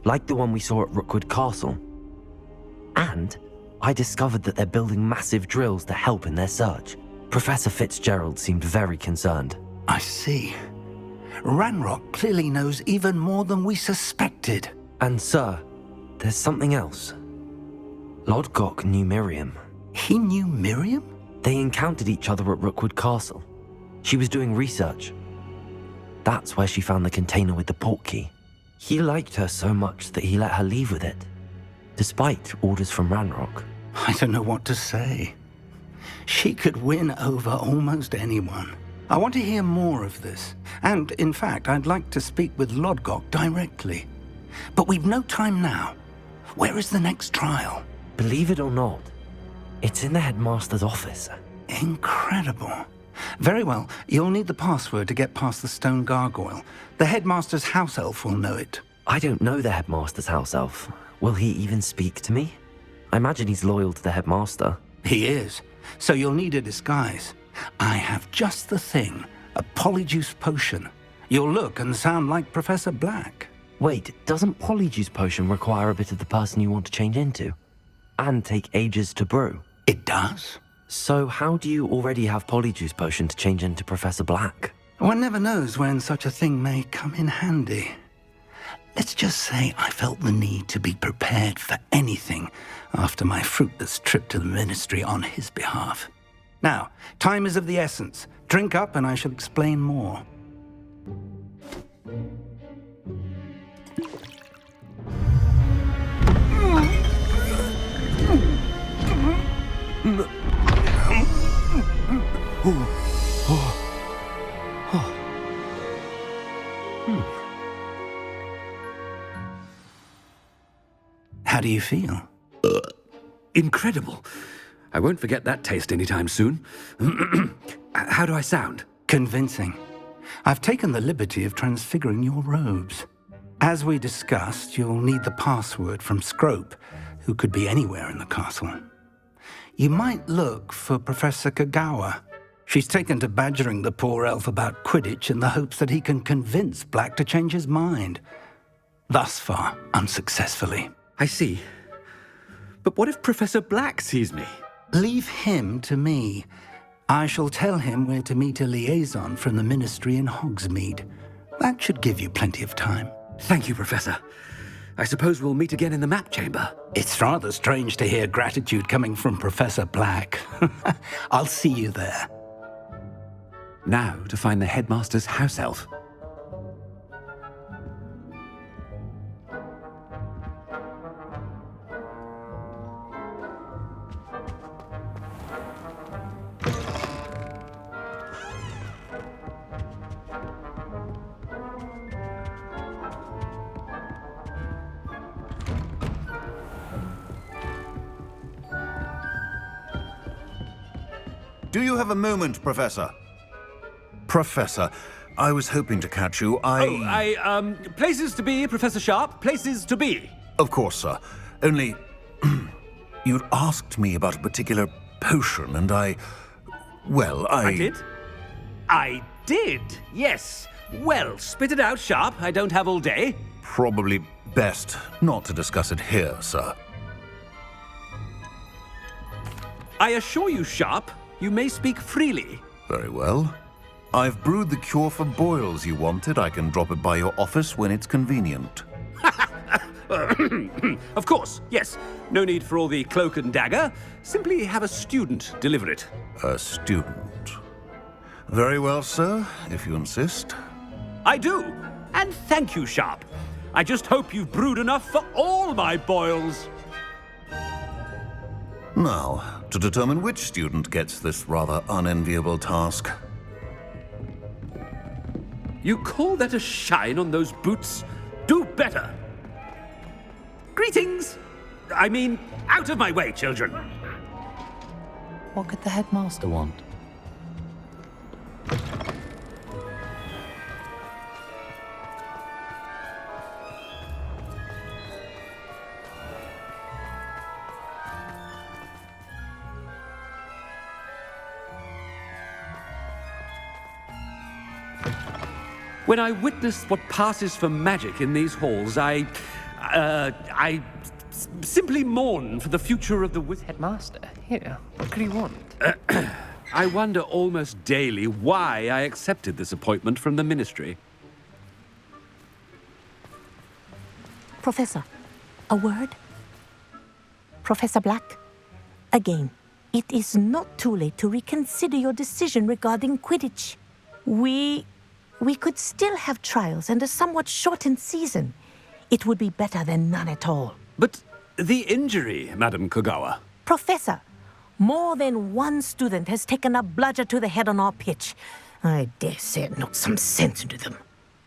like the one we saw at Rookwood Castle. And I discovered that they're building massive drills to help in their search. Professor Fitzgerald seemed very concerned. I see. Ranrock clearly knows even more than we suspected. And sir, there's something else. Lodgok knew Miriam. He knew Miriam? They encountered each other at Rookwood Castle. She was doing research. That's where she found the container with the portkey. He liked her so much that he let her leave with it, despite orders from Ranrock. I don't know what to say. She could win over almost anyone. I want to hear more of this. And, in fact, I'd like to speak with Lodgok directly. But we've no time now. Where is the next trial? Believe it or not, it's in the headmaster's office. Incredible. Very well, you'll need the password to get past the stone gargoyle. The headmaster's house elf will know it. I don't know the headmaster's house elf. Will he even speak to me? I imagine he's loyal to the headmaster. He is. So you'll need a disguise. I have just the thing. A polyjuice potion. You'll look and sound like Professor Black. Wait, doesn't Polyjuice Potion require a bit of the person you want to change into? And take ages to brew? It does. So how do you already have Polyjuice Potion to change into Professor Black? One never knows when such a thing may come in handy. Let's just say I felt the need to be prepared for anything after my fruitless trip to the ministry on his behalf. Now, time is of the essence. Drink up and I shall explain more. How do you feel? Incredible. I won't forget that taste anytime soon. How do I sound? Convincing. I've taken the liberty of transfiguring your robes. As we discussed, you'll need the password from Scrope, who could be anywhere in the castle. You might look for Professor Kagawa. She's taken to badgering the poor elf about Quidditch in the hopes that he can convince Black to change his mind. Thus far, unsuccessfully. I see. But what if Professor Black sees me? Leave him to me. I shall tell him where to meet a liaison from the ministry in Hogsmeade. That should give you plenty of time. Thank you, Professor. I suppose we'll meet again in the map chamber. It's rather strange to hear gratitude coming from Professor Black. I'll see you there. Now to find the headmaster's house elf. Do you have a moment, Professor? Professor, I was hoping to catch you. Places to be, Professor Sharp. Places to be. Of course, sir. Only, you'd asked me about a particular potion, and I did? I did, yes. Well, spit it out, Sharp. I don't have all day. Probably best not to discuss it here, sir. I assure you, Sharp, you may speak freely. Very well. I've brewed the cure for boils you wanted. I can drop it by your office when it's convenient. Of course, yes. No need for all the cloak and dagger. Simply have a student deliver it. A student. Very well, sir, if you insist. I do. And thank you, Sharp. I just hope you've brewed enough for all my boils. Now, to determine which student gets this rather unenviable task. You call that a shine on those boots? Do better. Greetings! I mean, out of my way, children. What could the headmaster want? When I witness what passes for magic in these halls, I I simply mourn for the future of the wizard. Headmaster, here, what could he want? I wonder almost daily why I accepted this appointment from the Ministry. Professor, a word? Professor Black, again, it is not too late to reconsider your decision regarding Quidditch. We could still have trials and a somewhat shortened season. It would be better than none at all. But the injury, Madam Kogawa. Professor, more than one student has taken a bludger to the head on our pitch. I dare say it knocked some sense into them.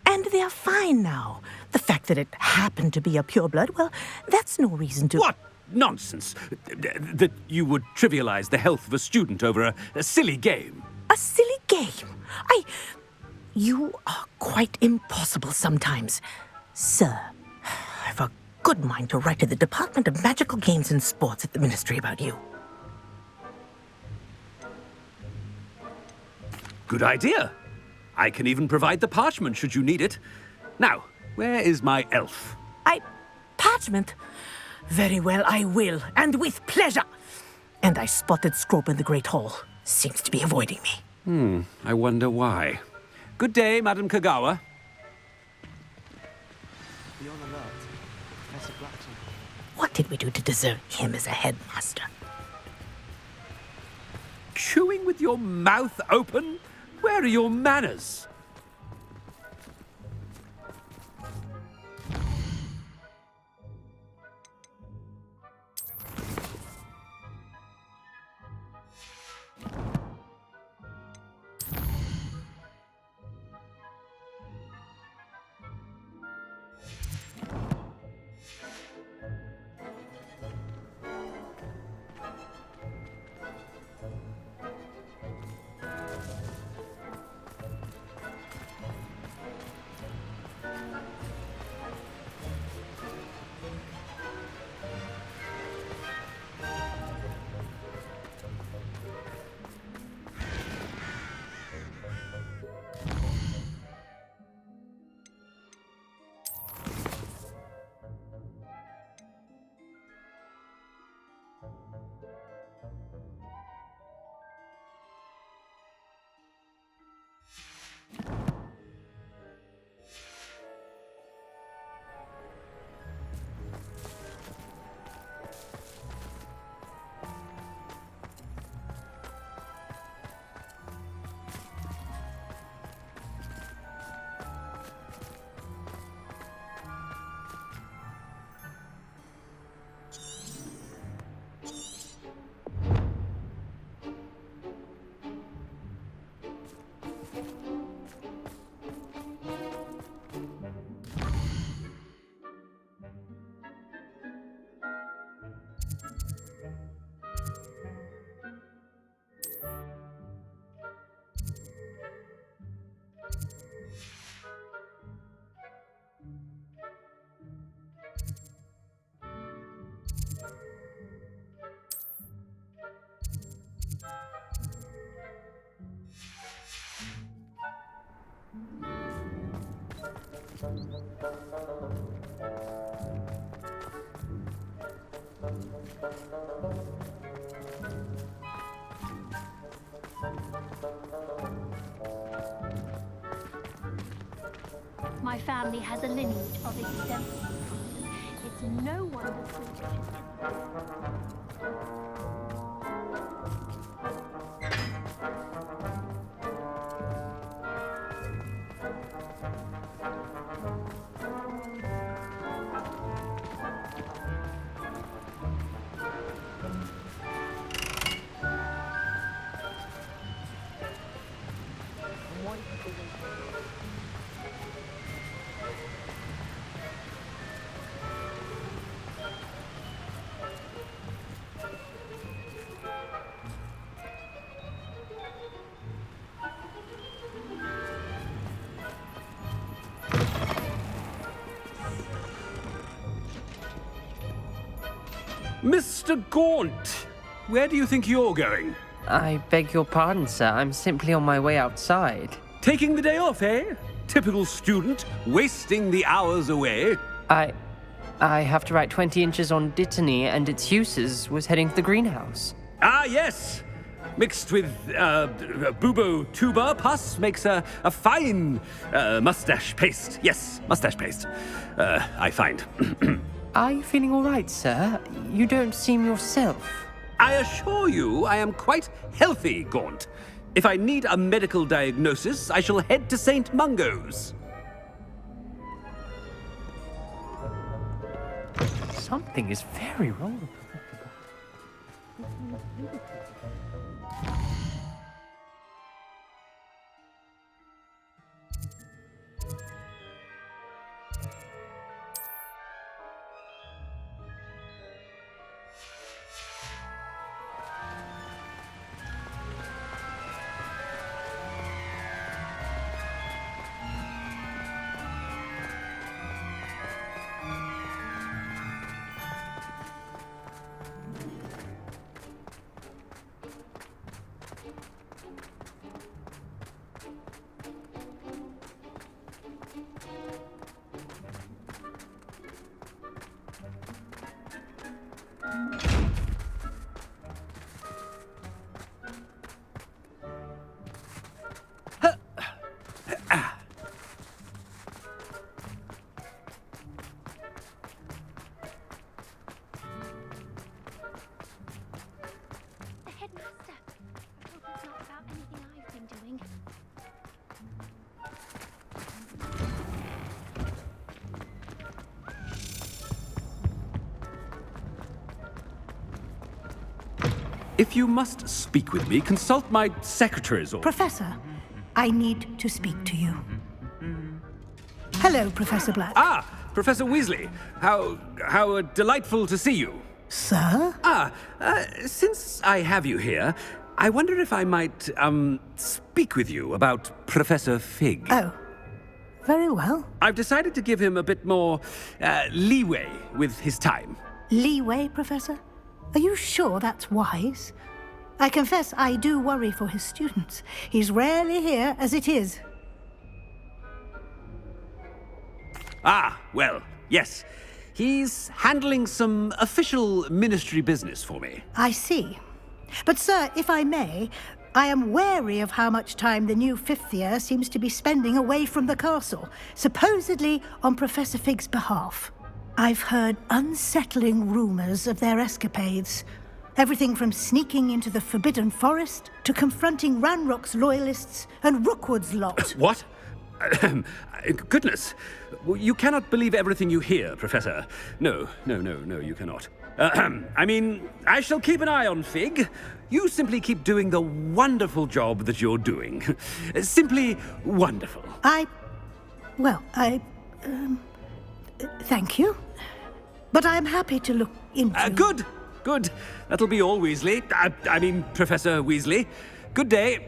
And they're fine now. The fact that it happened to be a pureblood, well, that's no reason to... What nonsense! That you would trivialize the health of a student over a silly game. A silly game? You are quite impossible sometimes. Sir, I've a good mind to write to the Department of Magical Games and Sports at the Ministry about you. Good idea. I can even provide the parchment should you need it. Now, where is my elf? Parchment? Very well, I will, and with pleasure. And I spotted Scrope in the Great Hall. Seems to be avoiding me. I wonder why. Good day, Madam Kogawa. What did we do to deserve him as a headmaster? Chewing with your mouth open? Where are your manners? My family has a lineage of exemplary. It's no wonder Mr. Gaunt, where do you think you're going? I beg your pardon, sir. I'm simply on my way outside. Taking the day off, eh? Typical student, wasting the hours away. I have to write 20 inches on Dittany and its uses was heading to the greenhouse. Ah, yes! Mixed with bubo tuber pus makes a fine mustache paste. Yes, mustache paste. I find. Are you feeling all right, sir? You don't seem yourself. I assure you I am quite healthy, Gaunt. If I need a medical diagnosis, I shall head to St. Mungo's. Something is very wrong. The headmaster. I hope it's not about anything I've been doing. If you must speak with me, consult my secretaries or... Professor, I need to speak to you. Hello, Professor Black. Ah, Professor Weasley. How delightful to see you. Sir? Since I have you here, I wonder if I might, speak with you about Professor Fig. Oh, very well. I've decided to give him a bit more, leeway with his time. Leeway, Professor? Are you sure that's wise? I confess I do worry for his students. He's rarely here as it is. Ah, well, yes. He's handling some official ministry business for me. I see. But, sir, if I may, I am wary of how much time the new fifth year seems to be spending away from the castle, supposedly on Professor Fig's behalf. I've heard unsettling rumors of their escapades. Everything from sneaking into the Forbidden Forest to confronting Ranrock's loyalists and Rookwood's lot. What? Goodness. You cannot believe everything you hear, Professor. No, you cannot. I mean, I shall keep an eye on Fig. You simply keep doing the wonderful job that you're doing. Simply wonderful. Thank you. But I'm happy to look into... Good. That'll be all, Weasley. I mean, Professor Weasley. Good day.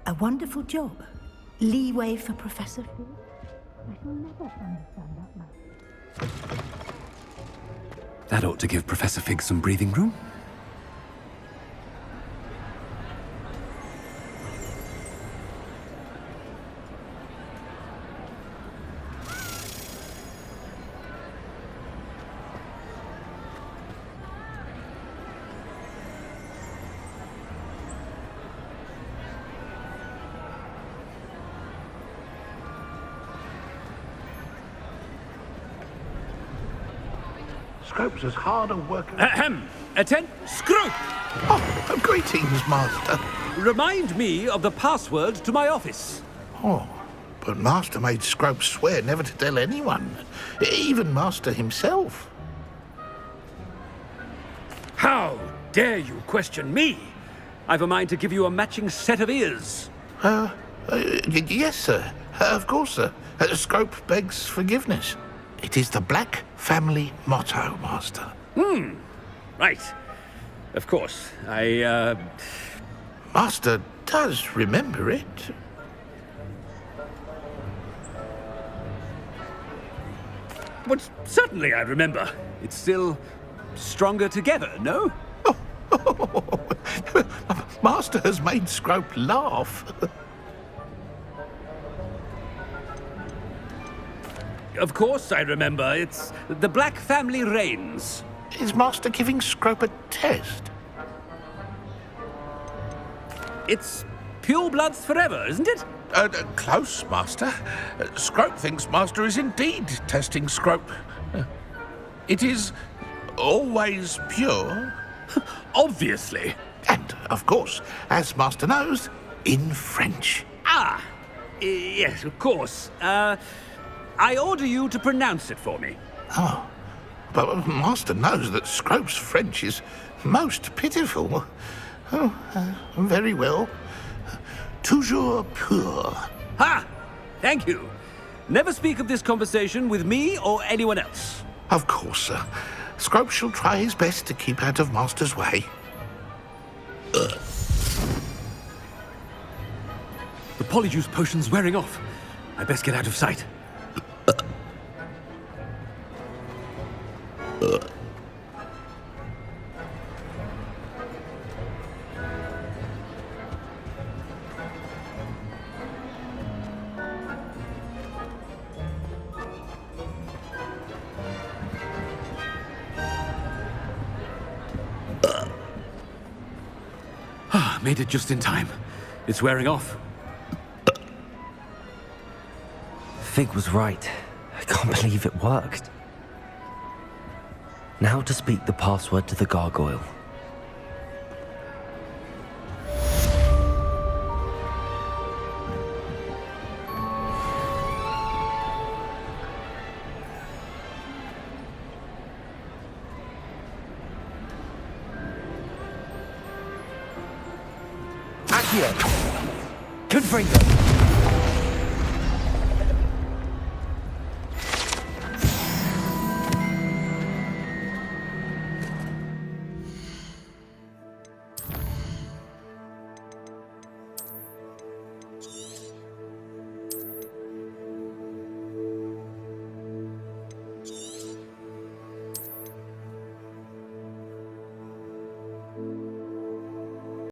A wonderful job. Leeway for Professor Fig. I shall never understand that man. That ought to give Professor Fig some breathing room. Scrope's as hard a worker... Attend, Scrope! Oh, greetings, Master. Remind me of the password to my office. Oh, but Master made Scrope swear never to tell anyone, even Master himself. How dare you question me? I've a mind to give you a matching set of ears. Yes, sir. Of course, sir. Scrope begs forgiveness. It is the Black family motto, Master. Right. Of course. Master does remember it. But certainly I remember. It's still stronger together, no? Master has made Scrope laugh. Of course I remember. It's the Black family reigns. Is Master giving Scrope a test? It's pure bloods forever, isn't it? Close, Master. Scrope thinks Master is indeed testing Scrope. It is always pure. Obviously. And, of course, as Master knows, in French. Ah, yes, of course. I order you to pronounce it for me. Oh, but Master knows that Scrope's French is most pitiful. Oh, very well. Toujours pur. Ha! Thank you. Never speak of this conversation with me or anyone else. Of course, sir. Scrope shall try his best to keep out of Master's way. The polyjuice potion's wearing off. I best get out of sight. Made it just in time. It's wearing off. Fig was right. I can't believe it worked. Now to speak the password to the gargoyle. Accio! Confringo!